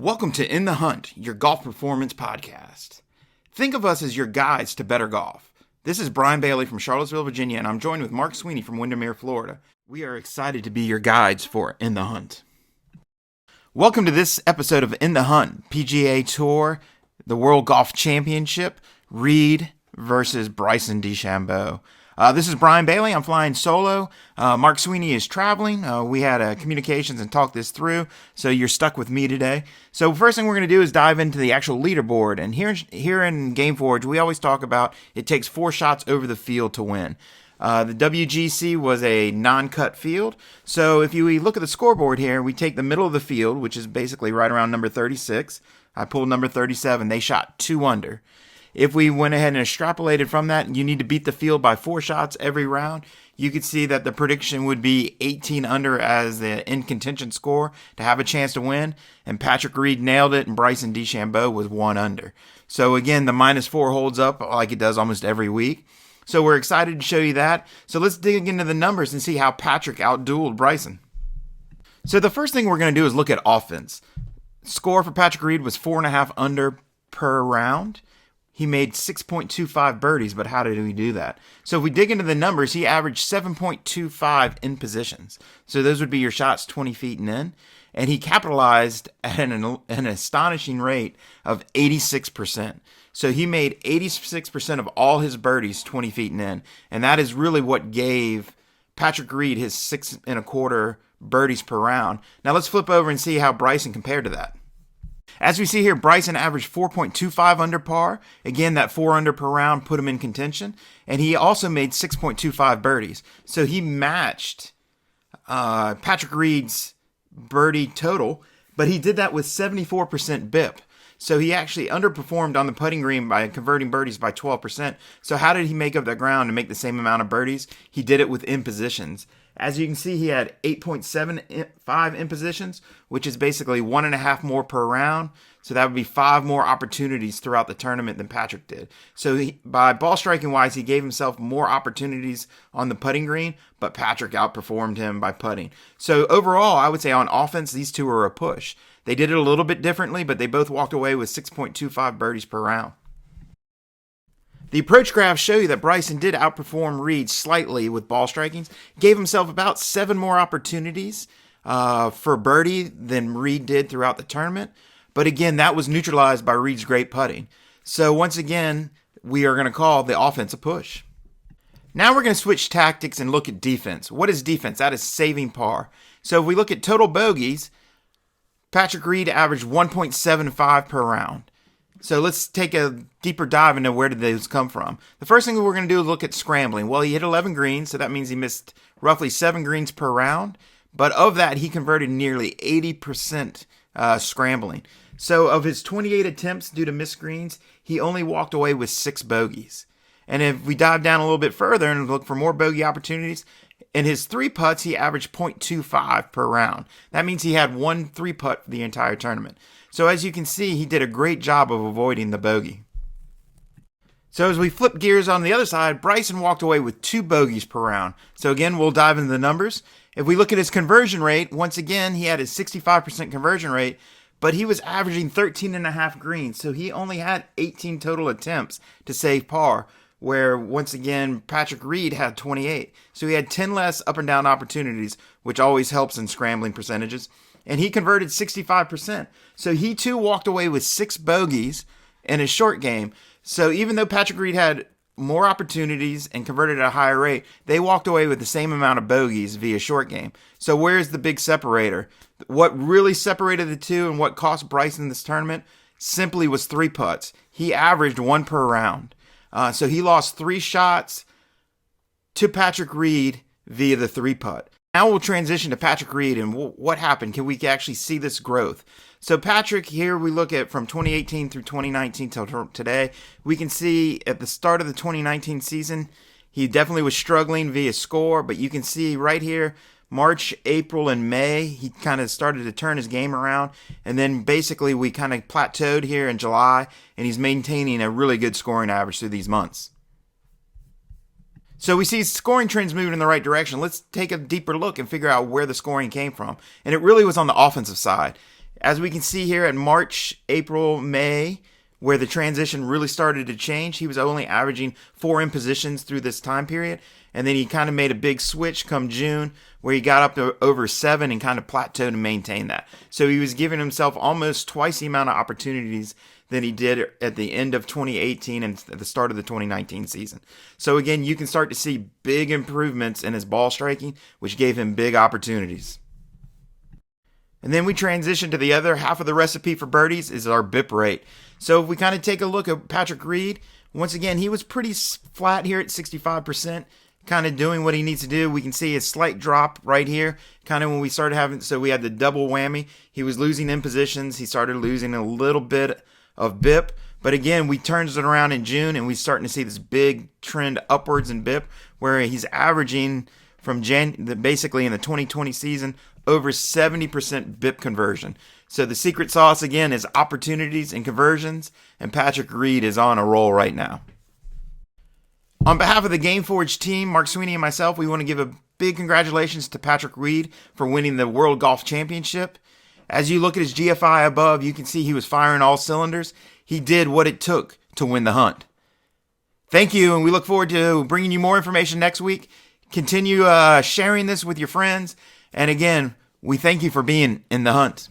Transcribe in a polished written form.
Welcome to In the Hunt, your golf performance podcast. Think of us as your guides to better golf. This is Brian Bailey from Charlottesville, Virginia, and I'm joined with Mark Sweeney from Windermere, Florida. We are excited to be your guides for In the Hunt. Welcome to this episode of In the Hunt, PGA Tour, the World Golf Championship, Reed versus Bryson DeChambeua. This is Brian Bailey. I'm flying solo. Mark Sweeney is traveling. We had communications and talked this through, so you're stuck with me today. So first thing we're going to do is dive into the actual leaderboard. And here in GameForge, we always talk about it takes 4 shots over the field to win. The WGC was a non-cut field. So if we look at the scoreboard here, we take the middle of the field, which is basically right around number 36. I pulled number 37. They shot 2 under. If we went ahead and extrapolated from that, you need to beat the field by 4 shots every round. You could see that the prediction would be 18 under as the in contention score to have a chance to win. And Patrick Reed nailed it, and Bryson DeChambeua was 1 under. So again, the -4 holds up like it does almost every week. So we're excited to show you that. So let's dig into the numbers and see how Patrick outdueled Bryson. So the first thing we're going to do is look at offense. Score for Patrick Reed was 4.5 under per round. He made 6.25 birdies, but how did he do that? So if we dig into the numbers, he averaged 7.25 in positions. So those would be your shots 20 feet and in. And he capitalized at an astonishing rate of 86%. So he made 86% of all his birdies 20 feet and in. And that is really what gave Patrick Reed his 6.25 birdies per round. Now let's flip over and see how Bryson compared to that. As we see here, Bryson averaged 4.25 under par. Again, that 4 under per round put him in contention. And he also made 6.25 birdies. So he matched Patrick Reed's birdie total, but he did that with 74% BIP. So he actually underperformed on the putting green by converting birdies by 12%. So how did he make up that ground to make the same amount of birdies? He did it with impositions. As you can see, he had 8.75 impositions, which is basically 1.5 more per round. So that would be 5 more opportunities throughout the tournament than Patrick did. So by ball striking wise, he gave himself more opportunities on the putting green, but Patrick outperformed him by putting. So overall, I would say on offense, these two are a push. They did it a little bit differently, but they both walked away with 6.25 birdies per round. The approach graphs show you that Bryson did outperform Reed slightly with ball strikings, gave himself about 7 more opportunities for birdie than Reed did throughout the tournament. But again, that was neutralized by Reed's great putting. So once again, we are going to call the offense a push. Now we're going to switch tactics and look at defense. What is defense? That is saving par. So if we look at total bogeys, Patrick Reed averaged 1.75 per round. So let's take a deeper dive into where did those come from. The first thing we're going to do is look at scrambling. Well, he hit 11 greens, so that means he missed roughly 7 greens per round. But of that, he converted nearly 80% scrambling. So of his 28 attempts due to missed greens, he only walked away with 6 bogeys. And if we dive down a little bit further and look for more bogey opportunities, in his 3 putts, he averaged 0.25 per round. That means he had 1 3-putt for the entire tournament. So as you can see, he did a great job of avoiding the bogey. So as we flip gears on the other side, Bryson walked away with 2 bogeys per round. So again, we'll dive into the numbers. If we look at his conversion rate, once again, he had a 65% conversion rate, but he was averaging 13.5 greens. So he only had 18 total attempts to save par, where once again, Patrick Reed had 28. So he had 10 less up and down opportunities, which always helps in scrambling percentages. And he converted 65%. So he too walked away with 6 bogeys in his short game. So even though Patrick Reed had more opportunities and converted at a higher rate, they walked away with the same amount of bogeys via short game. So where's the big separator? What really separated the two and what cost Bryson this tournament simply was 3 putts. He averaged 1 per round. So he lost 3 shots to Patrick Reed via the 3-putt. Now we'll transition to Patrick Reed and what happened. Can we actually see this growth? So Patrick, here we look at from 2018 through 2019 till today. We can see at the start of the 2019 season, he definitely was struggling via score, but you can see right here, March, April, and May, he kind of started to turn his game around. And then basically we kind of plateaued here in July, and he's maintaining a really good scoring average through these months. So we see scoring trends moving in the right direction. Let's take a deeper look and figure out where the scoring came from. And it really was on the offensive side. As we can see here at March, April, May, where the transition really started to change, he was only averaging 4 impositions through this time period. And then he kind of made a big switch come June, where he got up to over 7 and kind of plateaued and maintained that. So he was giving himself almost twice the amount of opportunities than he did at the end of 2018 and at the start of the 2019 season. So again, you can start to see big improvements in his ball striking, which gave him big opportunities. And then we transition to the other half of the recipe for birdies is our BIP rate. So if we kind of take a look at Patrick Reed, once again, he was pretty flat here at 65%, kind of doing what he needs to do. We can see a slight drop right here, kind of when we started having, so we had the double whammy. He was losing in positions. He started losing a little bit of BIP. But again, we turned it around in June, and we're starting to see this big trend upwards in BIP, where he's averaging from basically in the 2020 season over 70% BIP conversion. So the secret sauce again is opportunities and conversions, and Patrick Reed is on a roll right now. On behalf of the GameForge team, Mark Sweeney and myself, we want to give a big congratulations to Patrick Reed for winning the World Golf Championship. As you look at his GFI above, you can see he was firing all cylinders. He did what it took to win the hunt. Thank you, and we look forward to bringing you more information next week. Continue sharing this with your friends. And again, we thank you for being in the hunt.